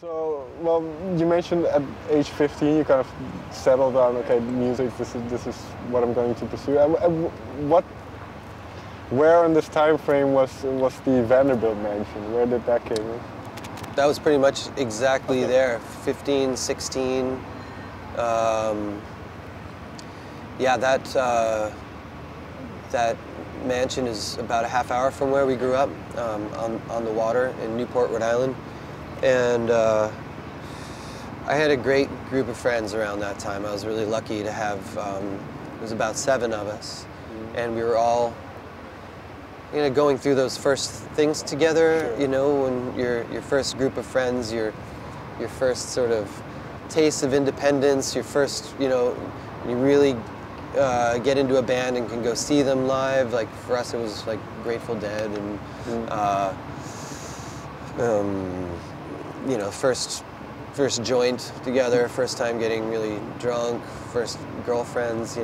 So, well, you mentioned at age 15 you kind of settled on, okay, music, this is what I'm going to pursue. Where in this time frame was the Vanderbilt Mansion? Where did that came in? That was pretty much exactly there, 15, 16. Yeah, that mansion is about a half hour from where we grew up, on the water in Newport, Rhode Island. And I had a great group of friends around that time. I was really lucky to have, it was about 7 of us. And we were all, going through those first things together, when your first group of friends, your first sort of taste of independence, your first, you really get into a band and can go see them live. Like for us, it was like Grateful Dead and, first joint together, first time getting really drunk, first girlfriends,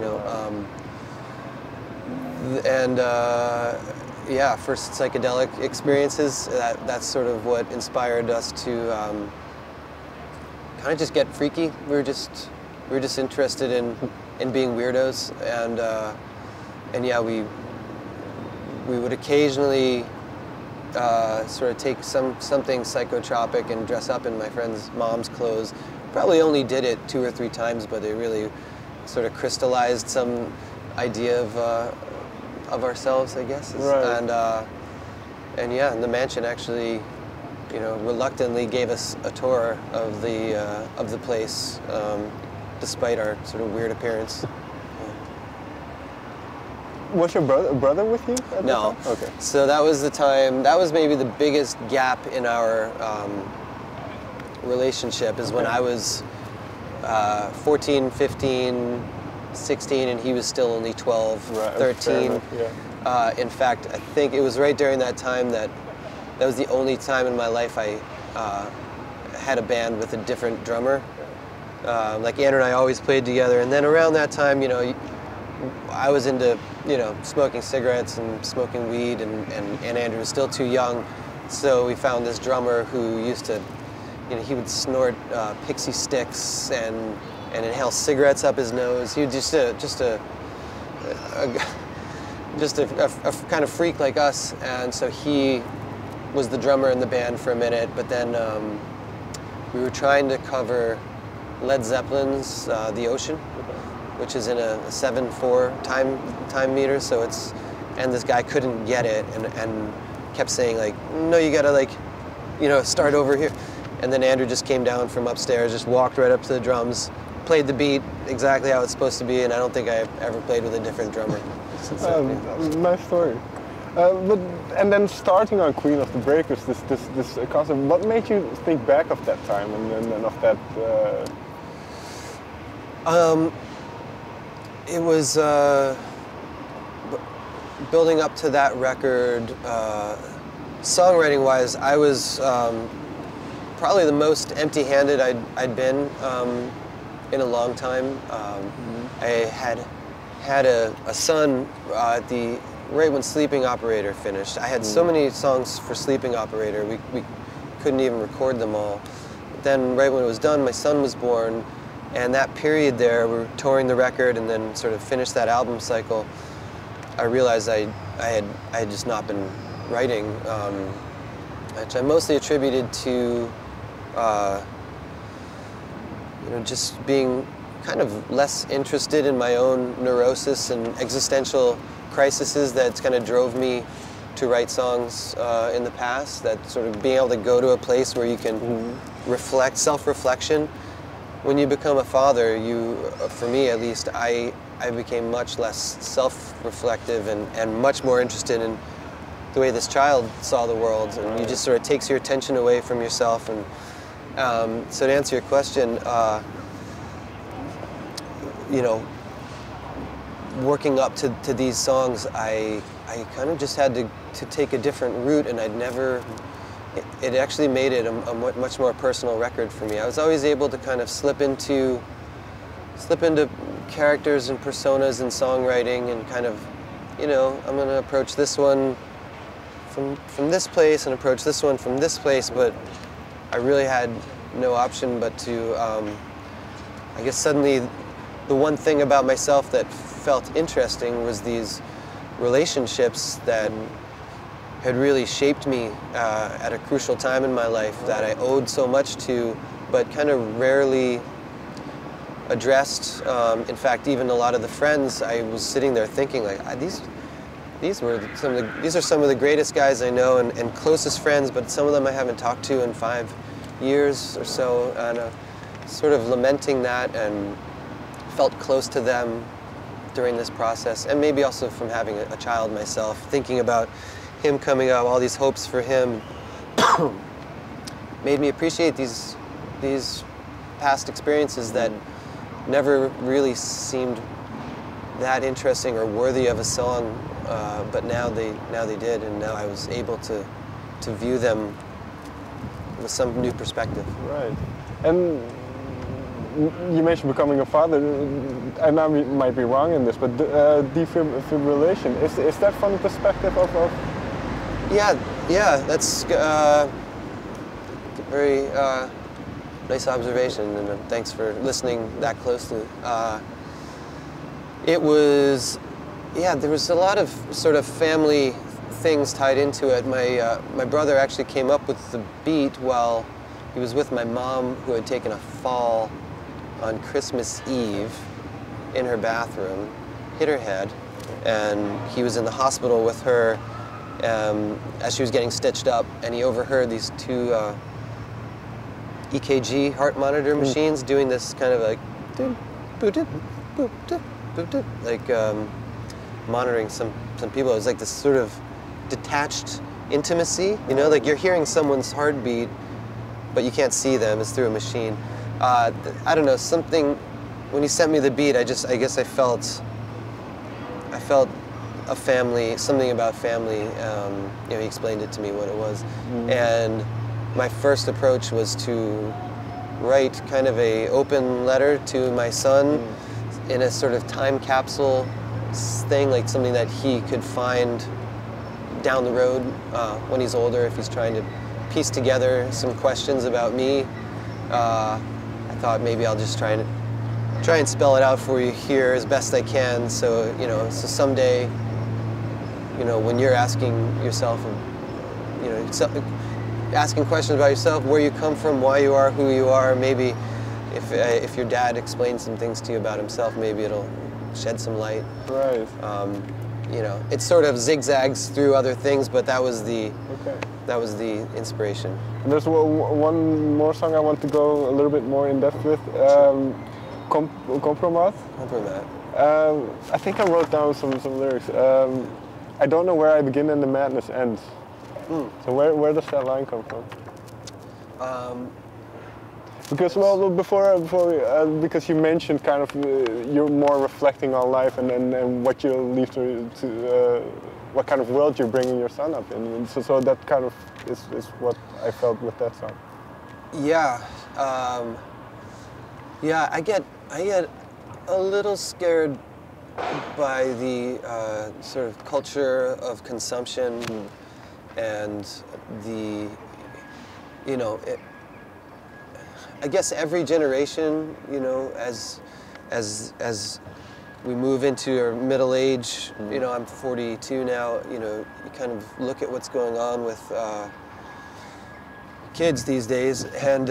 first psychedelic experiences. That's sort of what inspired us to kind of just get freaky. We were just interested in being weirdos, and yeah, we would occasionally sort of take something psychotropic and dress up in my friend's mom's clothes. Probably only did it 2 or 3 times, but it really sort of crystallized some idea of ourselves, I guess. Right. And the mansion actually, reluctantly gave us a tour of the place, despite our sort of weird appearance. Was your brother with you at the No. time? Okay. So that was the time, that was maybe the biggest gap in our relationship, is when I was 14, 15, 16, and he was still only 12, 13. Yeah. In fact, I think it was right during that time that was the only time in my life I had a band with a different drummer. Like Andrew and I always played together, and then around that time, I was into, smoking cigarettes and smoking weed, and Andrew was still too young, so we found this drummer who used to, he would snort pixie sticks and inhale cigarettes up his nose. He was just a kind of freak like us, and so he was the drummer in the band for a minute, but then we were trying to cover Led Zeppelin's The Ocean, which is in a 7/4 time meter, so and this guy couldn't get it and kept saying like, no, you gotta start over here. And then Andrew just came down from upstairs, just walked right up to the drums, played the beat exactly how it's supposed to be, and I don't think I ever played with a different drummer since then. Nice story. And then starting on Queen of the Breakers, this concept, what made you think back of that time and of that? It was building up to that record, songwriting-wise, I was probably the most empty-handed I'd been in a long time. I had a son right when Sleeping Operator finished. I had so many songs for Sleeping Operator, we couldn't even record them all. But then right when it was done, my son was born, and that period there, we were touring the record and then sort of finished that album cycle. I realized I had just not been writing, which I mostly attributed to just being kind of less interested in my own neurosis and existential crises that kind of drove me to write songs in the past. That sort of being able to go to a place where you can reflect, self-reflection. When you become a father, for me at least, I became much less self-reflective and much more interested in the way this child saw the world, and you just sort of takes your attention away from yourself. And so to answer your question, working up to these songs, I kind of just had to take a different route, and it actually made it a much more personal record for me. I was always able to kind of slip into characters and personas in songwriting, and kind of, I'm going to approach this one from this place and approach this one from this place, but I really had no option but to, I guess suddenly the one thing about myself that felt interesting was these relationships that had really shaped me at a crucial time in my life that I owed so much to, but kind of rarely addressed. In fact, even a lot of the friends, I was sitting there thinking, like, these are some of the greatest guys I know and closest friends, but some of them I haven't talked to in 5 years or so, and sort of lamenting that, and felt close to them during this process, and maybe also from having a child myself, thinking about him coming up, all these hopes for him, made me appreciate these past experiences that never really seemed that interesting or worthy of a song, but now they did, and now I was able to view them with some new perspective. Right. And you mentioned becoming a father, and I might be wrong in this, but defibrillation, is that from the perspective of? Yeah, that's very nice observation, and thanks for listening that closely. It was, there was a lot of sort of family things tied into it. My brother actually came up with the beat while he was with my mom, who had taken a fall on Christmas Eve in her bathroom, hit her head, and he was in the hospital with her as she was getting stitched up, and he overheard these two EKG heart monitor machines doing this kind of like like monitoring some people. It was like this sort of detached intimacy, you know, like you're hearing someone's heartbeat, but you can't see them. It's through a machine. I don't know, something, when he sent me the beat, I guess I felt a family, something about family. You know, he explained it to me what it was. And my first approach was to write kind of a open letter to my son in a sort of time capsule thing, like something that he could find down the road when he's older, if he's trying to piece together some questions about me. I thought maybe I'll just try and spell it out for you here as best I can, so you know, so someday, you know, when you're asking yourself, you know, asking questions about yourself, where you come from, why you are who you are, maybe if your dad explains some things to you about himself, maybe it'll shed some light. Right. You know, it sort of zigzags through other things, but that was the inspiration. And there's one more song I want to go a little bit more in depth with. Compromat. I think I wrote down some lyrics. I don't know where I begin and the madness ends. So where does that line come from? Because because you mentioned kind of you're more reflecting on life and what you leave to what kind of world you're bringing your son up in. And so that kind of is what I felt with that song. Yeah, I get a little scared by the sort of culture of consumption and the, you know, I guess every generation, you know, as we move into our middle age, you know, I'm 42 now, you know, you kind of look at what's going on with kids these days, and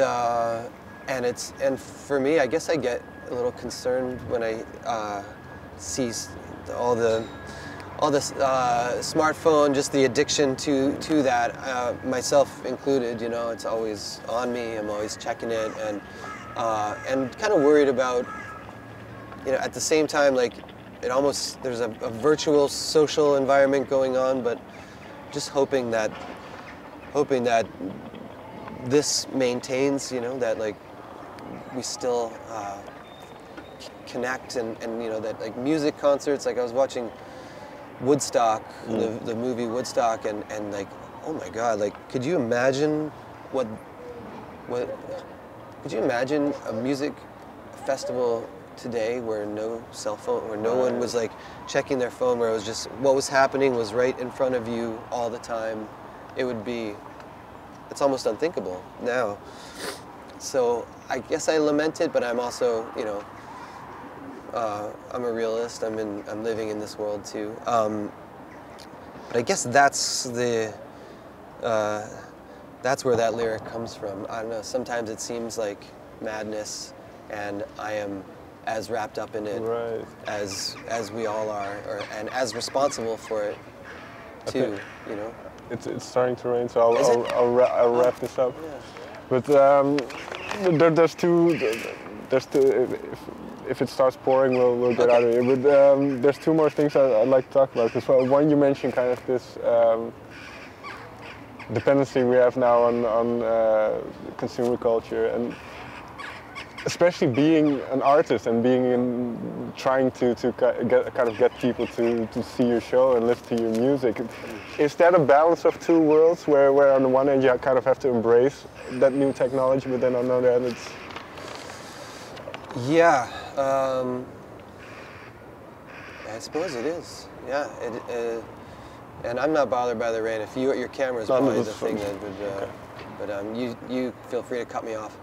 for me, I guess I get a little concerned when I see all the smartphone, just the addiction to that, myself included. You know, it's always on me. I'm always checking it, and kind of worried about, you know, at the same time, like there's a virtual social environment going on, but just hoping that this maintains, you know, that like we still connect, and you know, that like music concerts, like I was watching Woodstock, the movie Woodstock, and like, oh my God, like could you imagine could you imagine a music festival today where no cell phone, where no one was like checking their phone, where it was just what was happening was right in front of you all the time? It's almost unthinkable now. So I guess I lament it, but I'm also, you know, I'm a realist. I'm living in this world too. But I guess that's where that lyric comes from. I don't know. Sometimes it seems like madness, and I am as wrapped up in it as we all are, and as responsible for it too. You know. It's starting to rain, so I'll wrap this up. Yeah. But there's two. If it starts pouring, we'll get out of here. But there's two more things I'd like to talk about. Because one, you mentioned kind of this dependency we have now on consumer culture, and especially being an artist and trying to get people to see your show and listen to your music. Is that a balance of two worlds where on the one hand you kind of have to embrace that new technology, but then on the other hand it's... Yeah, I suppose it is. Yeah, and I'm not bothered by the rain. If your camera is probably the thing that would, but you feel free to cut me off.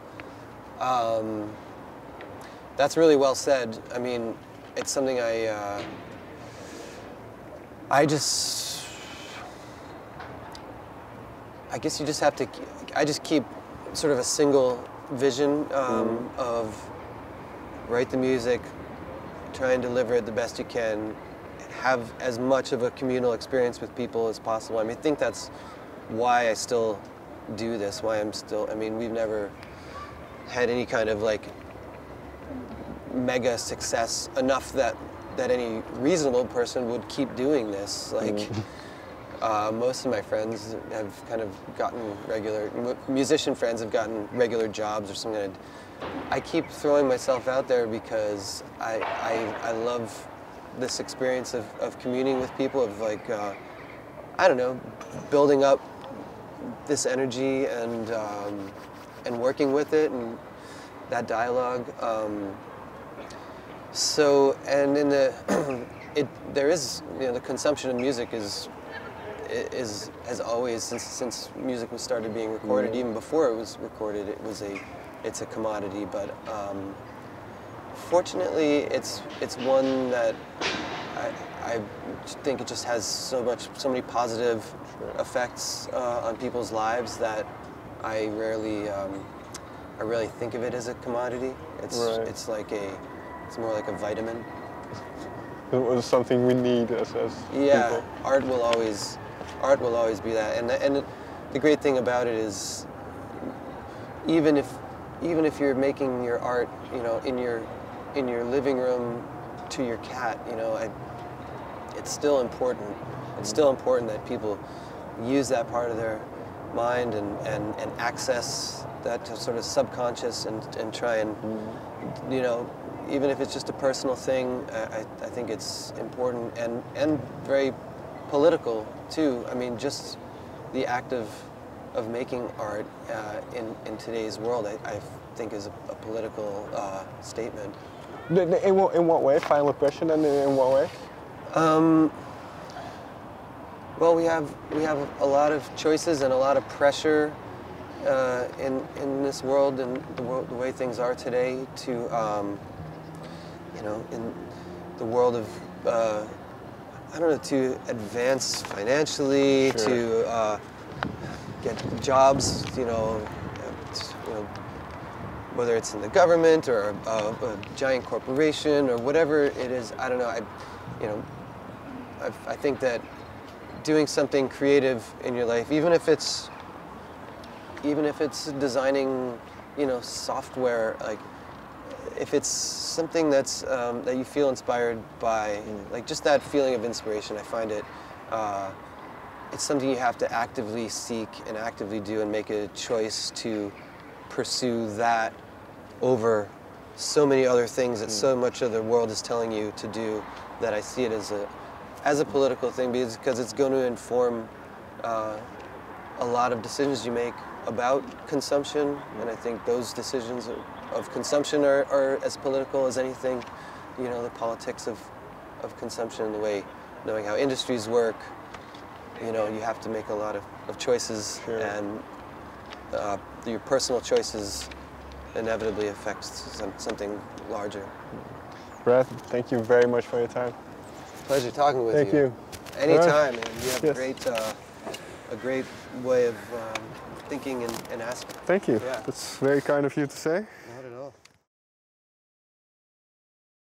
That's really well said. I mean, it's something I guess you just have to. I just keep sort of a single vision of write the music, try and deliver it the best you can, have as much of a communal experience with people as possible. I mean, I think that's why I still do this. Why I'm still. I mean, we've never had any kind of like mega success enough that any reasonable person would keep doing this. Like most of my friends have kind of gotten musician friends have gotten regular jobs or something. I keep throwing myself out there because I love this experience of communing with people, of like I don't know, building up this energy and working with it and that dialogue. So, and in the there is, you know, the consumption of music has always, since music was started being recorded, even before it was recorded, it's a commodity. But fortunately, it's one that I think it just has so many positive effects on people's lives that I rarely think of it as a commodity. It's more like a vitamin. It was something we need as people. Art will always be that, and the great thing about it is even if you're making your art, you know, in your living room to your cat, you know, it's still important. It's still important that people use that part of their mind and access that sort of subconscious and try and, you know, even if it's just a personal thing, I think it's important and very political too. I mean, just the act of making art in today's world, I think is a political statement. In what way? Final question. And in what way? Well, we have a lot of choices and a lot of pressure in this world and the way things are today to. You know, in the world of, I don't know, to advance financially, to get jobs, you know, whether it's in the government or a giant corporation or whatever it is. I don't know. I think that doing something creative in your life, even if it's designing, you know, software, like. If it's something that's that you feel inspired by, like just that feeling of inspiration, I find it's something you have to actively seek and actively do and make a choice to pursue that over so many other things that so much of the world is telling you to do, that I see it as a political thing, because it's going to inform a lot of decisions you make about consumption, and I think those decisions of consumption are as political as anything. You know, the politics of consumption, the way, knowing how industries work, you know, you have to make a lot of choices, and your personal choices inevitably affects something larger. Brad, thank you very much for your time. Pleasure talking with you. Thank you. Anytime, man. You have Yes. a great way of thinking and asking. Thank you. Yeah. That's very kind of you to say.